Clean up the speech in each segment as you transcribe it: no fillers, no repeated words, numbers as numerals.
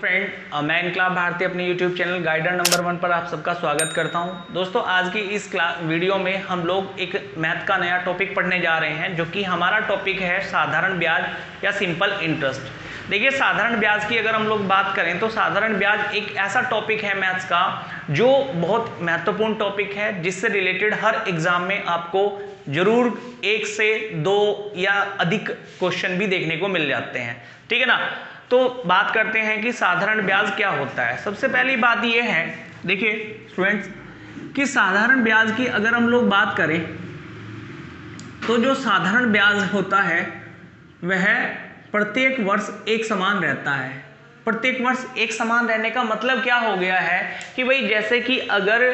Friend, मैं इनकलाब भारती अपने YouTube चैनल गाइडर नंबर 1 पर आप सबका स्वागत करता हूं। दोस्तों, आज की इस वीडियो में हम लोग एक मैथ का नया टॉपिक पढ़ने जा रहे हैं, जो कि हमारा टॉपिक है साधारण ब्याज या सिंपल इंटरेस्ट। देखिए, साधारण ब्याज की अगर हम लोग बात करें तो साधारण ब्याज एक ऐसा टॉपिक है मैथ्स का जो बहुत महत्वपूर्ण टॉपिक है, जिससे रिलेटेड हर एग्जाम में आपको जरूर 1 से 2 या अधिक क्वेश्चन भी देखने को मिल जाते हैं। ठीक है ना। तो बात करते हैं कि साधारण ब्याज क्या होता है। सबसे पहली बात यह है, देखिए स्टूडेंट्स, कि साधारण ब्याज की अगर हम लोग बात करें तो जो साधारण ब्याज होता है वह प्रत्येक वर्ष एक समान रहता है। प्रत्येक वर्ष एक समान रहने का मतलब क्या हो गया है कि भाई, जैसे कि अगर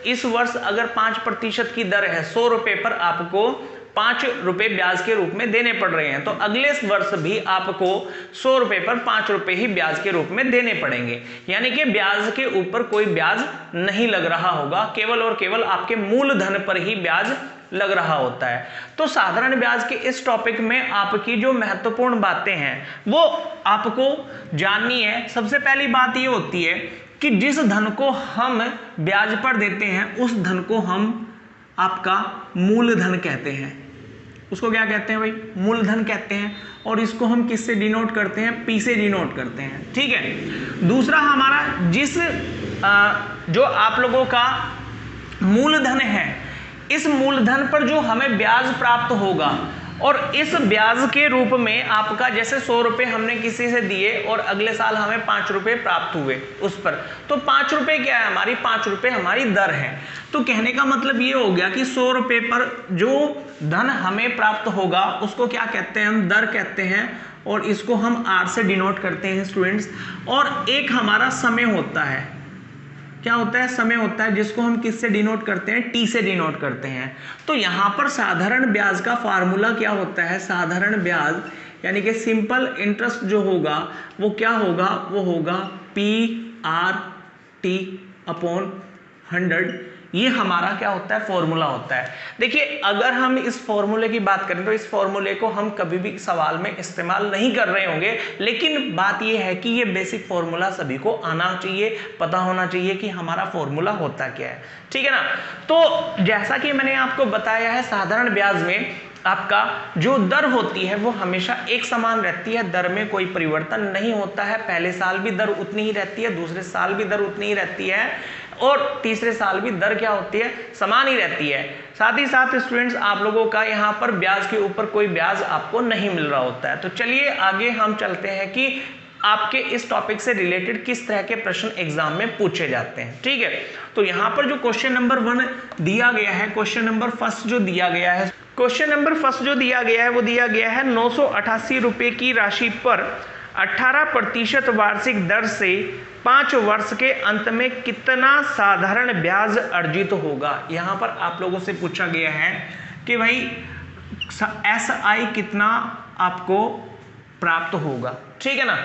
इस वर्ष अगर 5% की दर है, 100 रुपए पर आपको 5 रुपए ब्याज के रूप में देने पड़ रहे हैं, तो अगले वर्ष भी आपको 100 रुपए पर 5 रुपए ही ब्याज के रूप में देने पड़ेंगे। यानी कि ब्याज के ऊपर कोई ब्याज नहीं लग रहा होगा, केवल और केवल आपके मूलधन पर ही ब्याज लग रहा होता है। तो साधारण ब्याज के इस टॉपिक में आपकी जो महत्वपूर्ण बातें हैं वो आपको जाननी है। सबसे पहली बात ये होती है कि जिस धन को हम ब्याज पर देते हैं उस धन को हम आपका मूलधन कहते हैं। उसको क्या कहते हैं भाई? मूलधन कहते हैं। और इसको हम किससे डिनोट करते हैं? पी से डिनोट करते हैं। ठीक है। दूसरा, हमारा जिस जो आप लोगों का मूलधन है, इस मूलधन पर जो हमें ब्याज प्राप्त होगा, और इस ब्याज के रूप में आपका जैसे 100 रुपए हमने किसी से दिए और अगले साल हमें 5 रुपए प्राप्त हुए उस पर, तो 5 रुपए क्या है हमारी? 5 रुपए हमारी दर है। तो कहने का मतलब ये हो गया कि 100 रुपए पर जो धन हमें प्राप्त होगा उसको क्या कहते हैं? हम दर कहते हैं, और इसको हम आर से डिनोट करते हैं स्टूडेंट्स। और एक हमारा समय होता है, क्या होता है? समय होता है, जिसको हम किससे डिनोट करते हैं? टी से डिनोट करते हैं। तो यहां पर साधारण ब्याज का फार्मूला क्या होता है? साधारण ब्याज यानी कि सिंपल इंटरेस्ट जो होगा वो क्या होगा? वो होगा PRT अपॉन 100। ये हमारा क्या होता है? फॉर्मूला होता है। देखिए, अगर हम इस फॉर्मूले की बात करें तो इस फॉर्मूले को हम कभी भी सवाल में इस्तेमाल नहीं कर रहे होंगे, लेकिन बात यह है कि ये बेसिक फॉर्मूला सभी को आना चाहिए, पता होना चाहिए कि हमारा फॉर्मूला होता क्या है। ठीक है ना। तो जैसा कि मैंने आपको बताया है, साधारण ब्याज में आपका जो दर होती है वो हमेशा एक समान रहती है। दर में कोई परिवर्तन नहीं होता है। पहले साल भी दर उतनी ही रहती है, दूसरे साल भी दर उतनी ही रहती है, और तीसरे साल भी दर क्या होती है? समान ही रहती है। साथ ही साथ स्टूडेंट्स, आप लोगों का यहाँ पर ब्याज के ऊपर कोई ब्याज आपको नहीं मिल रहा होता है। तो चलिए आगे हम चलते हैं कि आपके इस टॉपिक से रिलेटेड किस तरह के प्रश्न एग्जाम में पूछे जाते हैं। ठीक है। तो यहाँ पर जो क्वेश्चन नंबर 1 दिया गया है, क्वेश्चन नंबर फर्स्ट जो दिया गया है, क्वेश्चन नंबर फर्स्ट जो दिया गया है वो दिया गया है 988 रुपए की राशि पर 18% वार्षिक दर से 5 वर्ष के अंत में कितना साधारण ब्याज अर्जित होगा। यहां पर आप लोगों से पूछा गया है कि भाई SI कितना आपको प्राप्त होगा। ठीक है ना।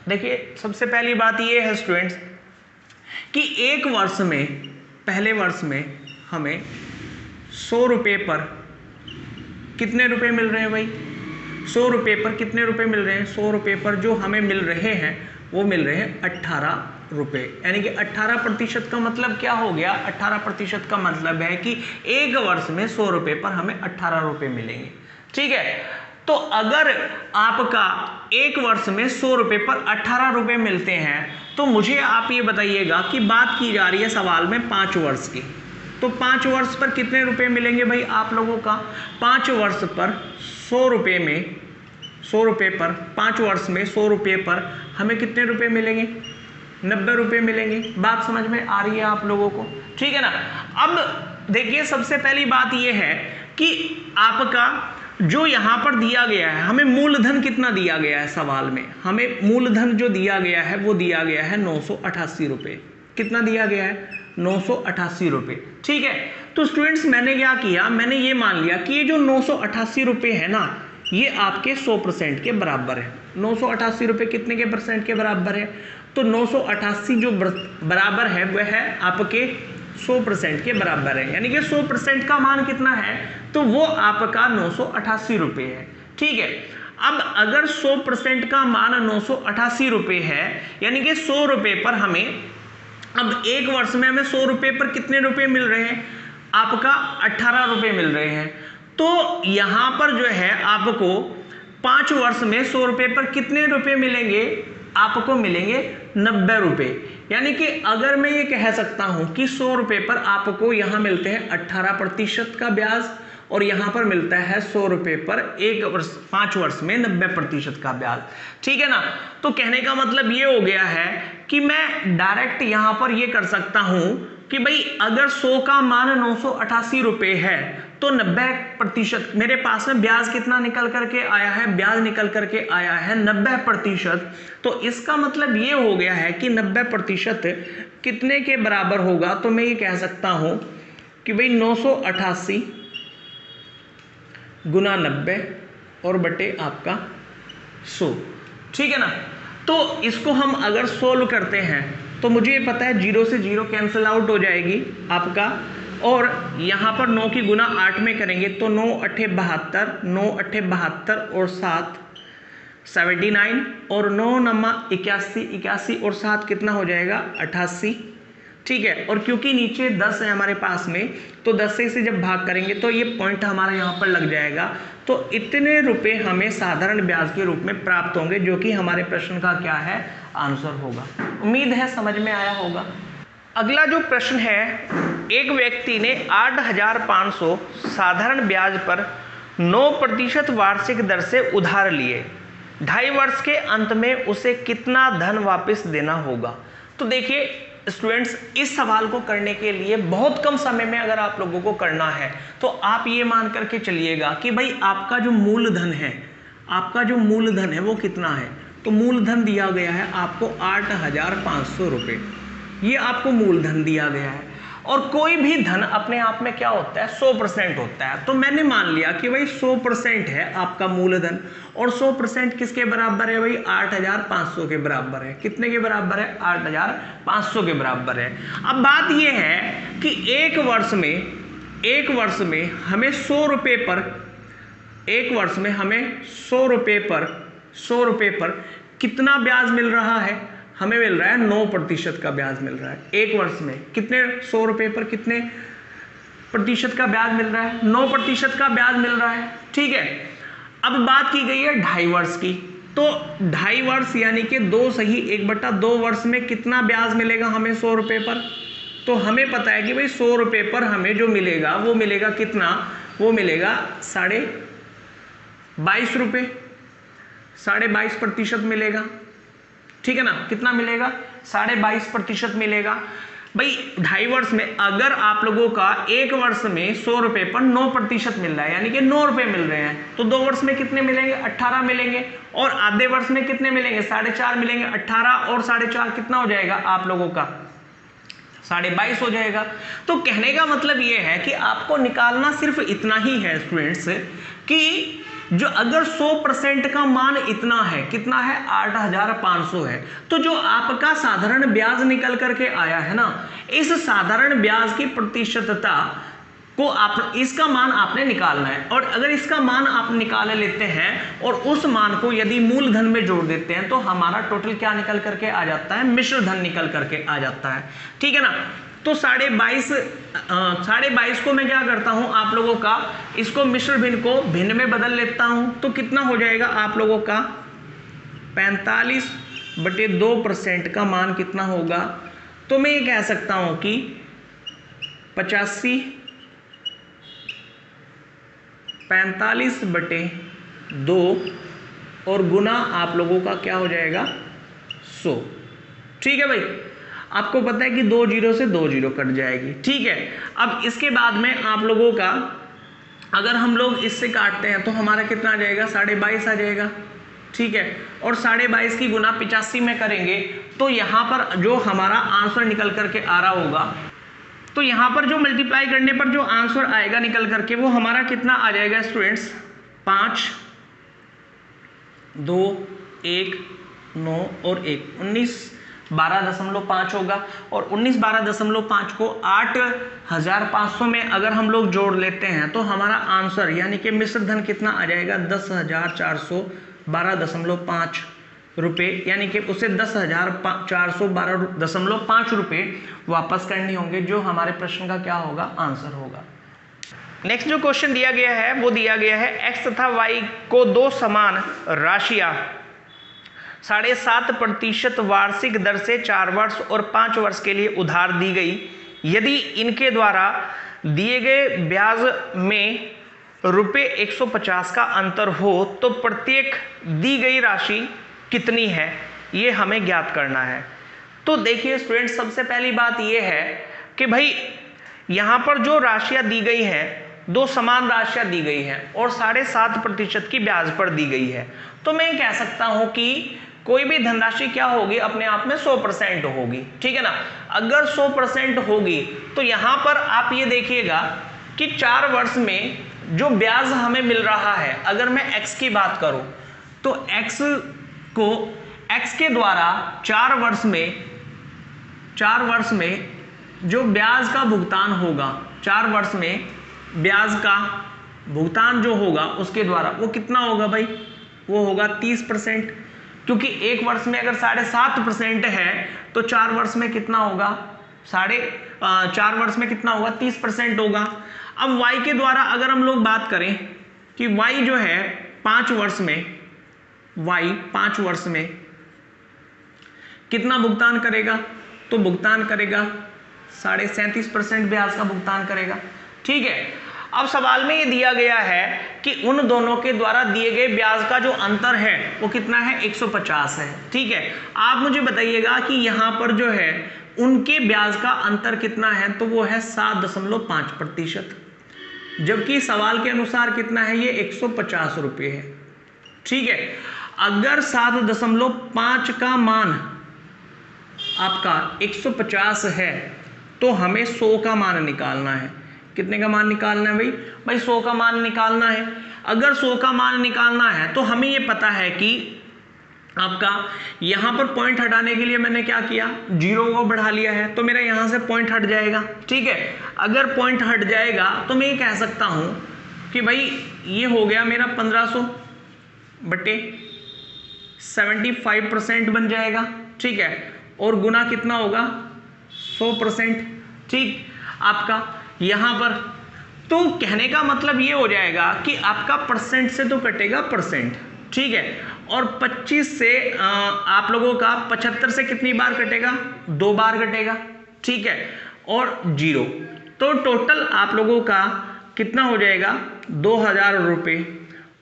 देखिए, सबसे पहली बात ये है स्टूडेंट्स कि एक वर्ष में, पहले वर्ष में हमें 100 रुपए पर कितने रुपए मिल रहे हैं भाई? 100 रुपए पर कितने रुपए मिल रहे हैं? 100 रुपए पर जो हमें मिल रहे हैं वो मिल रहे हैं 18 रुपए। यानी कि 18% का मतलब क्या हो गया? 18% का मतलब है कि एक वर्ष में 100 रुपए पर हमें 18 रुपए मिलेंगे। ठीक है। तो अगर आपका एक वर्ष में 100 रुपए पर 18 रुपए मिलते हैं, तो मुझे आप ये बताइएगा कि बात की जा रही है सवाल में 5 वर्ष की, तो 5 वर्ष पर कितने रुपए मिलेंगे भाई आप लोगों का? 5 वर्ष पर 100 रुपए में, 100 रुपए पर 5 वर्ष में 100 रुपए पर हमें कितने रुपए मिलेंगे? 90 रुपए मिलेंगे। बात समझ में आ रही है आप लोगों को? ठीक है ना। अब देखिए, सबसे पहली बात यह है कि आपका जो यहां पर दिया गया है, हमें मूलधन कितना दिया गया है सवाल में? हमें मूलधन जो दिया गया है वो दिया गया है 988 रुपए। कितना दिया गया है? 988 रुपए। ठीक है। तो स्टूडेंट्स, मैंने क्या किया? मैंने ये मान लिया कि ये जो 988 रुपए है ना, ये आपके 100% के बराबर है। 988 रुपए कितने के परसेंट के बराबर है? तो 988 जो बराबर है वह है आपके 100% के बराबर है। यानी कि 100% का मान कितना है? तो वो आपका 988 रुपए है। ठीक है। अब अगर 100% का मान 988 रुपये है, यानी कि 100 रुपये पर हमें, अब एक वर्ष में हमें 100 रुपये पर कितने रुपए मिल रहे हैं, आपका 18 रुपये मिल रहे हैं। तो यहां पर जो है आपको 5 वर्ष में 100 रुपये पर कितने रुपए मिलेंगे, आपको मिलेंगे 90 रुपये। यानी कि अगर मैं ये कह सकता हूं कि 100 रुपये पर आपको यहां मिलते हैं 18% का ब्याज, और यहां पर मिलता है 100 रुपये पर 5 वर्ष में 90% का ब्याज। ठीक है ना। तो कहने का मतलब ये हो गया है कि मैं डायरेक्ट यहां पर ये कर सकता हूं कि भाई अगर 100 का मान 988 रुपये है तो 90% मेरे पास में ब्याज कितना निकल करके आया है, ब्याज निकल करके आया है 90%। तो इसका मतलब ये हो गया है कि 90% कितने के बराबर होगा, तो मैं ये कह सकता हूं कि भाई 988 गुना 90 और बटे आपका 100। ठीक है ना। तो इसको हम अगर सोल्व करते हैं तो मुझे ये पता है 0 से 0 कैंसिल आउट हो जाएगी आपका, और यहाँ पर 9 की गुना 8 में करेंगे तो 9 अट्ठे 72, 9 अट्ठे 72 और 7 79, और 9 नमा 81, 81 और 7 कितना हो जाएगा 88। ठीक है। और क्योंकि नीचे 10 है हमारे पास में, तो 10 से जब भाग करेंगे तो ये पॉइंट हमारा यहाँ पर लग जाएगा। तो इतने रुपए हमें साधारण ब्याज के रूप में प्राप्त होंगे, जो कि हमारे प्रश्न का क्या है, आंसर होगा। उम्मीद है समझ में आया होगा। अगला जो प्रश्न है, एक व्यक्ति ने 8,500 साधारण ब्याज पर 9% वार्षिक दर से उधार लिए, 2.5 वर्ष के अंत में उसे कितना धन वापस देना होगा। तो देखिए स्टूडेंट्स, इस सवाल को करने के लिए बहुत कम समय में अगर आप लोगों को करना है तो आप ये मान करके चलिएगा कि भाई आपका जो मूलधन है, आपका जो मूलधन है वो कितना है। तो मूलधन दिया गया है आपको 8,500 रुपये, ये आपको मूलधन दिया गया है। और कोई भी धन अपने आप में क्या होता है, 100% होता है। तो मैंने मान लिया कि भाई 100% है आपका मूलधन, और 100% किसके बराबर है भाई, 8,500 के बराबर है। कितने के बराबर है, 8,500 के बराबर है। अब बात यह है कि एक वर्ष में हमें 100 रुपये पर, एक वर्ष में हमें 100 रुपये पर कितना ब्याज मिल रहा है, हमें मिल रहा है 9% का ब्याज मिल रहा है। एक वर्ष में कितने, 100 रुपये पर कितने प्रतिशत का ब्याज मिल रहा है, 9% का ब्याज मिल रहा है। ठीक है। अब बात की गई है 2.5 वर्ष की, तो 2.5 वर्ष यानी कि 2 सही 1/2 वर्ष में कितना ब्याज मिलेगा हमें 100 रुपये पर। तो हमें पता है कि भाई 100 रुपये पर हमें जो मिलेगा वो मिलेगा कितना, वो मिलेगा 22.5 रुपये, 22.5% मिलेगा। ठीक है ना। कितना मिलेगा, 22.5% मिलेगा। भाई 2.5 वर्ष में अगर आप लोगों का एक वर्ष में 100 रुपये पर 9% मिल रहा है, यानी कि 9 रुपये मिल रहे हैं, तो 2 वर्ष में कितने मिलेंगे, 18 मिलेंगे। और आधे वर्ष में कितने मिलेंगे, 4.5 मिलेंगे। 18 और 4.5 कितना हो जाएगा आप लोगों का, 22.5 हो जाएगा। तो कहने का मतलब ये है कि आपको निकालना सिर्फ इतना ही है स्टूडेंट्स, कि जो अगर 100% का मान इतना है, कितना है, 8,500 है, तो जो आपका साधारण ब्याज निकल करके आया है ना, इस साधारण ब्याज की प्रतिशतता को आप, इसका मान आपने निकालना है। और अगर इसका मान आप निकाल लेते हैं और उस मान को यदि मूलधन में जोड़ देते हैं तो हमारा टोटल क्या निकल करके आ जाता है, मिश्र धन निकल करके आ जाता है। ठीक है ना। तो 22.5 को मैं क्या करता हूं आप लोगों का, इसको मिश्र भिन्न को भिन्न में बदल लेता हूं, तो कितना हो जाएगा आप लोगों का 45/2% का मान कितना होगा। तो मैं ये कह सकता हूं कि 45/2 और गुना आप लोगों का क्या हो जाएगा 100। ठीक है भाई, आपको पता है कि 2 0 से 2 0 कट जाएगी। ठीक है। अब इसके बाद में आप लोगों का अगर हम लोग इससे काटते हैं तो हमारा कितना आ जाएगा, 22.5 आ जाएगा। ठीक है। और 22.5 की गुना 85 में करेंगे तो यहाँ पर जो हमारा आंसर निकल करके आ रहा होगा, तो यहाँ पर जो मल्टीप्लाई करने पर जो आंसर आएगा निकल करके वो हमारा कितना आ जाएगा स्टूडेंट्स, 5 2 1 9 और 1 19.12.5 होगा। और 19.12.5 को 8,500 में अगर हम लोग जोड़ लेते हैं तो हमारा आंसर यानी कि मिश्र धन कितना आ जाएगा, 10,400 12.5 रुपये, यानी कि उसे 10,412.5 रुपये वापस करने होंगे, जो हमारे प्रश्न का क्या होगा, आंसर होगा। नेक्स्ट जो क्वेश्चन दिया गया है वो दिया गया है x तथा y को दो समान राशियां 7.5% वार्षिक दर से 4 वर्ष और 5 वर्ष के लिए उधार दी गई। यदि इनके द्वारा दिए गए ब्याज में ₹150 का अंतर हो तो प्रत्येक दी गई राशि कितनी है, ये हमें ज्ञात करना है। तो देखिए स्टूडेंट, सबसे पहली बात ये है कि भाई यहाँ पर जो राशियां दी गई हैं, दो समान राशियां दी गई हैं और 7.5% की ब्याज पर दी गई है। तो मैं कह सकता हूं कि कोई भी धनराशि क्या होगी, अपने आप में 100% होगी, ठीक है ना। अगर 100% होगी तो यहां पर आप ये देखिएगा कि 4 वर्ष में जो ब्याज हमें मिल रहा है, अगर मैं x की बात करूं तो x के द्वारा 4 वर्ष में जो ब्याज का भुगतान होगा, 4 वर्ष में ब्याज का भुगतान जो होगा उसके द्वारा वो कितना होगा भाई, वो होगा 30%, क्योंकि एक वर्ष में अगर 7.5% है तो 4 वर्ष में कितना होगा, 4 वर्ष में कितना होगा, 30% होगा। अब y के द्वारा अगर हम लोग बात करें कि y जो है 5 वर्ष में कितना भुगतान करेगा, तो भुगतान करेगा 37.5% ब्याज का भुगतान करेगा, ठीक है। अब सवाल में ये दिया गया है कि उन दोनों के द्वारा दिए गए ब्याज का जो अंतर है वो कितना है, 150 है, ठीक है। आप मुझे बताइएगा कि यहाँ पर जो है उनके ब्याज का अंतर कितना है, तो वो है 7.5%, जबकि सवाल के अनुसार कितना है, ये 150 रुपये है, ठीक है। अगर 7.5 का मान आपका 150 है तो हमें 100 का मान निकालना है। कितने का मान निकालना है भाई 100 का मान निकालना है। अगर 100 का मान निकालना है तो हमें ये पता है कि आपका यहां पर पॉइंट हटाने के लिए मैंने क्या किया, 0 को बढ़ा लिया है, तो मेरा यहां से पॉइंट हट जाएगा, ठीक है। अगर पॉइंट हट जाएगा तो मैं ये कह सकता हूं कि भाई ये हो गया मेरा 1500 बटे 75% बन जाएगा, ठीक है, और गुना कितना होगा 100%, ठीक। आपका यहां पर तो कहने का मतलब ये हो जाएगा कि आपका परसेंट से तो कटेगा परसेंट, ठीक है, और 25 से आप लोगों का 75 से कितनी बार कटेगा, 2 बार कटेगा, ठीक है, और 0, तो टोटल आप लोगों का कितना हो जाएगा 2000 रुपये।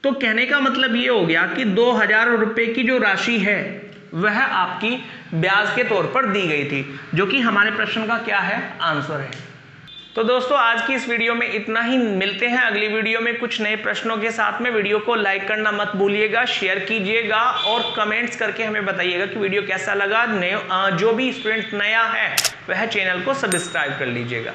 तो कहने का मतलब ये हो गया कि 2000 रुपये की जो राशि है वह आपकी ब्याज के तौर पर दी गई थी, जो कि हमारे प्रश्न का क्या है, आंसर है। तो दोस्तों आज की इस वीडियो में इतना ही, मिलते हैं अगली वीडियो में कुछ नए प्रश्नों के साथ में। वीडियो को लाइक करना मत भूलिएगा, शेयर कीजिएगा और कमेंट्स करके हमें बताइएगा कि वीडियो कैसा लगा। जो भी स्टूडेंट नया है वह चैनल को सब्सक्राइब कर लीजिएगा।